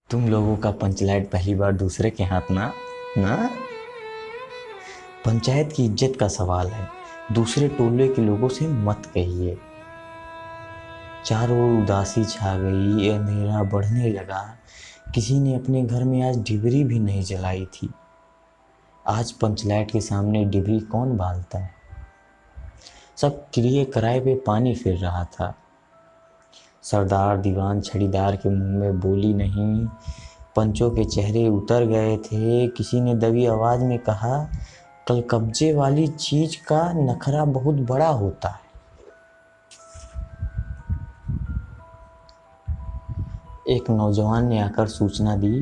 तुम लोगों का पंचलाइट पहली बार दूसरे के हाथ ना ना। पंचायत की इज्जत का सवाल है। दूसरे टोले के लोगों से मत कहिए। चारों ओर उदासी छा गई, अंधेरा बढ़ने लगा। किसी ने अपने घर में आज डिबरी भी नहीं जलाई थी। आज पंचलाइट के सामने डिबरी कौन बालता है। सब किराए किराए पे पानी फिर रहा था। सरदार दीवान छड़ीदार के मुंह में बोली नहीं। पंचों के चेहरे उतर गए थे। किसी ने दबी आवाज में कहा, कल कब्जे वाली चीज का नखरा बहुत बड़ा होता है। एक नौजवान ने आकर सूचना दी,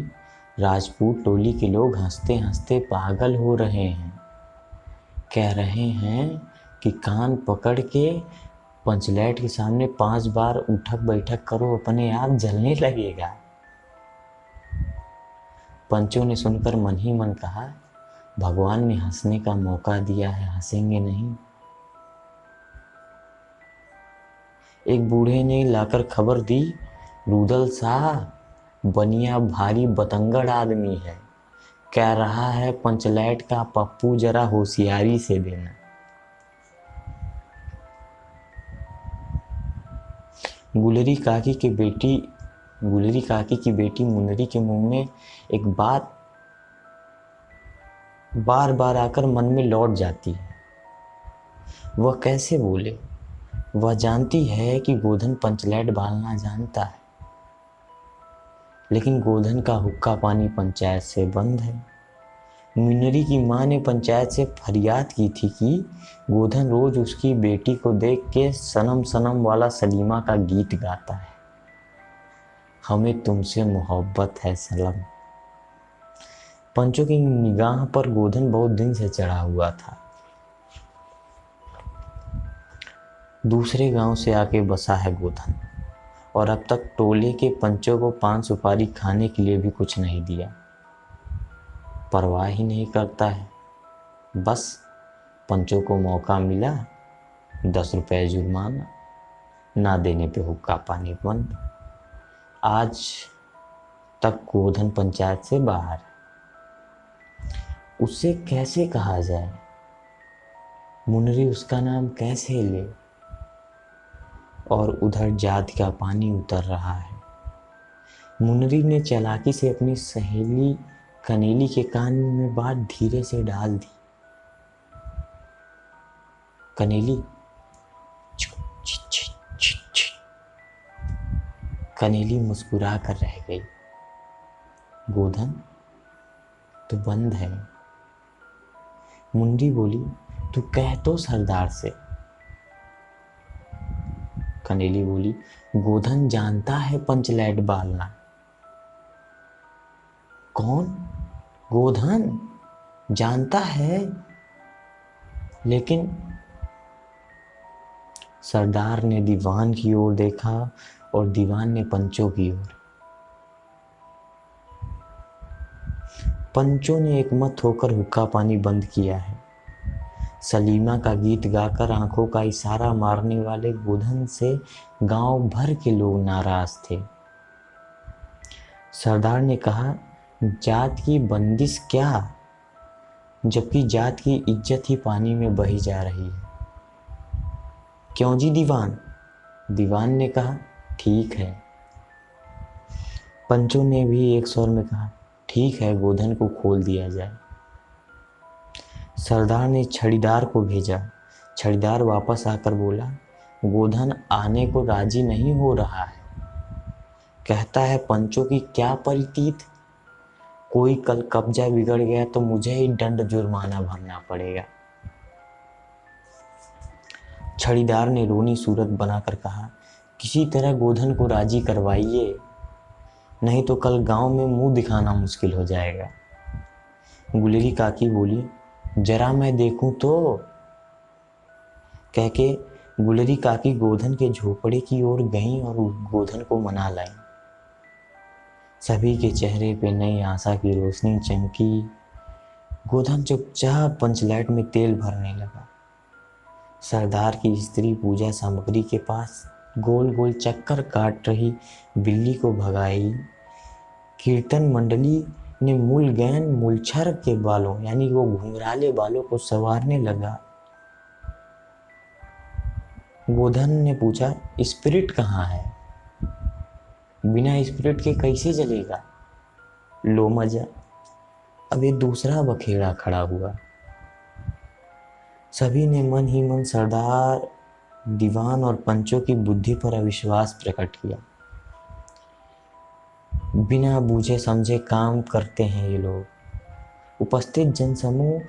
राजपूत टोली के लोग हंसते हंसते पागल हो रहे हैं। कह रहे हैं कि कान पकड़ के पंचलैट के सामने 5 बार उठक बैठक करो, अपने आप जलने लगेगा। पंचों ने सुनकर मन ही मन कहा, भगवान ने हंसने का मौका दिया है, हंसेंगे नहीं। एक बूढ़े ने लाकर खबर दी, रूदल साहब बनिया भारी बतंगड़ आदमी है। कह रहा है पंचलैट का पप्पू जरा होशियारी से देना। गुलरी काकी की बेटी मुनरी के मुंह में एक बात बार बार आकर मन में लौट जाती है। वह कैसे बोले। वह जानती है कि गोधन पंचलैट बालना जानता है, लेकिन गोधन का हुक्का पानी पंचायत से बंद है। मुनरी की माँ ने पंचायत से फरियाद की थी कि गोधन रोज उसकी बेटी को देख के सनम सनम वाला सलीमा का गीत गाता है। हमें तुमसे मोहब्बत है सनम। पंचों की निगाह पर गोधन बहुत दिन से चढ़ा हुआ था। दूसरे गांव से आके बसा है गोधन, और अब तक टोले के पंचों को पान सुपारी खाने के लिए भी कुछ नहीं दिया। परवाह ही नहीं करता है। बस पंचों को मौका मिला, 10 रुपए जुर्माना, ना देने पे हुक्का पानी बंद। आज तक गोधन पंचायत से बाहर है। उसे कैसे कहा जाए, मुनरी उसका नाम कैसे ले। और उधर जात का पानी उतर रहा है। मुनरी ने चालाकी से अपनी सहेली कनेली के कान में बात धीरे से डाल दी। कनेली, कनेली मुस्कुरा कर रह गई। गोधन तो बंद है। मुंडी बोली, तू कह तो सरदार से। कनेली बोली, गोधन जानता है पंचलैट बालना। कौन? गोधन जानता है, लेकिन सरदार ने दीवान की ओर देखा और दीवान ने पंचों की ओर। पंचों ने एकमत होकर हुक्का पानी बंद किया है। सलीमा का गीत गाकर आंखों का इशारा मारने वाले गोधन से गांव भर के लोग नाराज थे। सरदार ने कहा, जात की बंदिश क्या, जबकि जात की इज्जत ही पानी में बही जा रही है। क्यों जी दीवान? दीवान ने कहा, ठीक है। पंचों ने भी एक स्वर में कहा, ठीक है, गोधन को खोल दिया जाए। सरदार ने छड़ीदार को भेजा। छड़ीदार वापस आकर बोला, गोधन आने को राजी नहीं हो रहा है। कहता है पंचों की क्या परितीत, कोई कल कब्जा बिगड़ गया तो मुझे ही दंड जुर्माना भरना पड़ेगा। छड़ीदार ने रोनी सूरत बनाकर कहा, किसी तरह गोधन को राजी करवाइए, नहीं तो कल गांव में मुंह दिखाना मुश्किल हो जाएगा। गुलेरी काकी बोली, जरा मैं देखूं तो। कह के गुलेरी काकी गोधन के झोपड़े की ओर गईं और गोधन को मना लाई। सभी के चेहरे पे नई आशा की रोशनी चमकी। गोधन चुपचाप पंचलैट में तेल भरने लगा। सरदार की स्त्री पूजा सामग्री के पास गोल गोल चक्कर काट रही बिल्ली को भगाई। कीर्तन मंडली ने मूलगैन मूलछर के बालों यानी वो घुंघराले बालों को संवारने लगा। गोधन ने पूछा, स्पिरिट कहाँ है? बिना स्पिरिट के कैसे जलेगा? लो मजा, अब ये दूसरा बखेड़ा खड़ा हुआ। सभी ने मन ही मन सरदार, दीवान और पंचों की बुद्धि पर अविश्वास प्रकट किया। बिना बूझे समझे काम करते हैं ये लोग। उपस्थित जनसमूह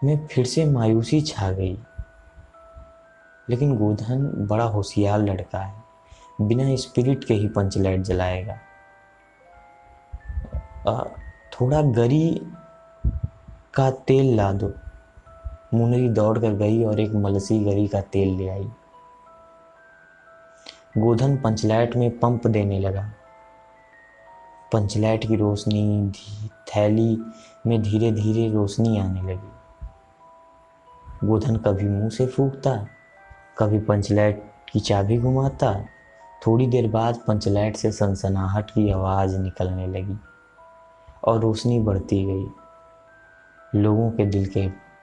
में फिर से मायूसी छा गई। लेकिन गोधन बड़ा होशियार लड़का है, बिना स्पिरिट के ही पंचलाइट जलाएगा। थोड़ा गरी का तेल ला दो। मुनरी दौड़ कर गई और एक मलसी गरी का तेल ले आई। गोधन पंचलाइट में पंप देने लगा। पंचलाइट की रोशनी थैली में धीरे धीरे रोशनी आने लगी। गोधन कभी मुंह से फूंकता, कभी पंचलाइट की चाबी घुमाता। थोड़ी देर बाद पंचलाइट से सनसनाहट की आवाज़ निकलने लगी और रोशनी बढ़ती गई। लोगों के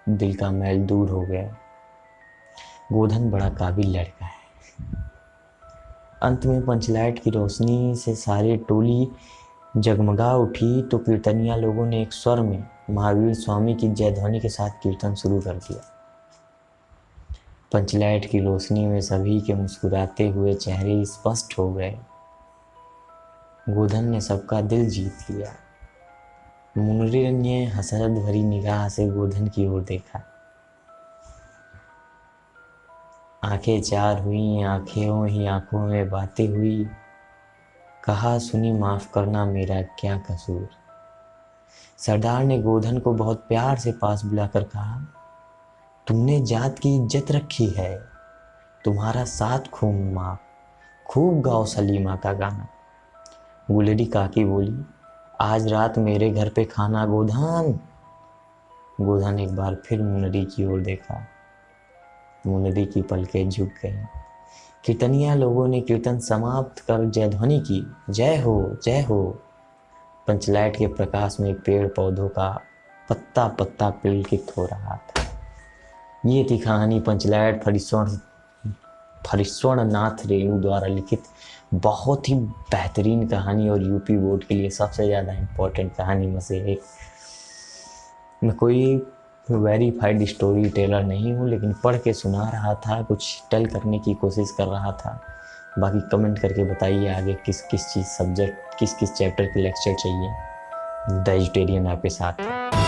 दिल का मैल दूर हो गया। गोधन बड़ा काबिल लड़का है। अंत में पंचलाइट की रोशनी से सारी टोली जगमगा उठी तो कीर्तनिया लोगों ने एक स्वर में महावीर स्वामी की जयध्वनि के साथ कीर्तन शुरू कर दिया। पंचलाइट की रोशनी में सभी के मुस्कुराते हुए चेहरे स्पष्ट हो गए। गोधन ने सबका दिल जीत लिया। मुनरी ने हसरत भरी निगाह से गोधन की ओर देखा। आंखें चार हुई, आंखें ही आंखों में बातें हुई। कहा, सुनी माफ करना मेरा क्या कसूर। सरदार ने गोधन को बहुत प्यार से पास बुलाकर कहा, तुमने जात की इज्जत रखी है, तुम्हारा साथ खूब गाओ सलीमा का गाना। गुलेरी काकी बोली, आज रात मेरे घर पे खाना गोधन। गोधन एक बार फिर मुनरी की ओर देखा। मुनरी की पलकें झुक गईं। कीर्तनिया लोगों ने कीर्तन समाप्त कर जयध्वनि की, जय हो जय हो। पंचलाइट के प्रकाश में पेड़ पौधों का पत्ता पत्ता पुलकित हो रहा था। ये थी कहानी पंचलाइट फरीश्वर नाथ रेणु द्वारा लिखित बहुत ही बेहतरीन कहानी और यूपी बोर्ड के लिए सबसे ज़्यादा इम्पोर्टेंट कहानी में से एक। मैं कोई वेरीफाइड स्टोरी टेलर नहीं हूँ, लेकिन पढ़ के सुना रहा था, कुछ टेल करने की कोशिश कर रहा था। बाकी कमेंट करके बताइए आगे किस किस चीज़ सब्जेक्ट किस किस चैप्टर के लेक्चर चाहिए। द वेजिटेरियन आपके साथ है।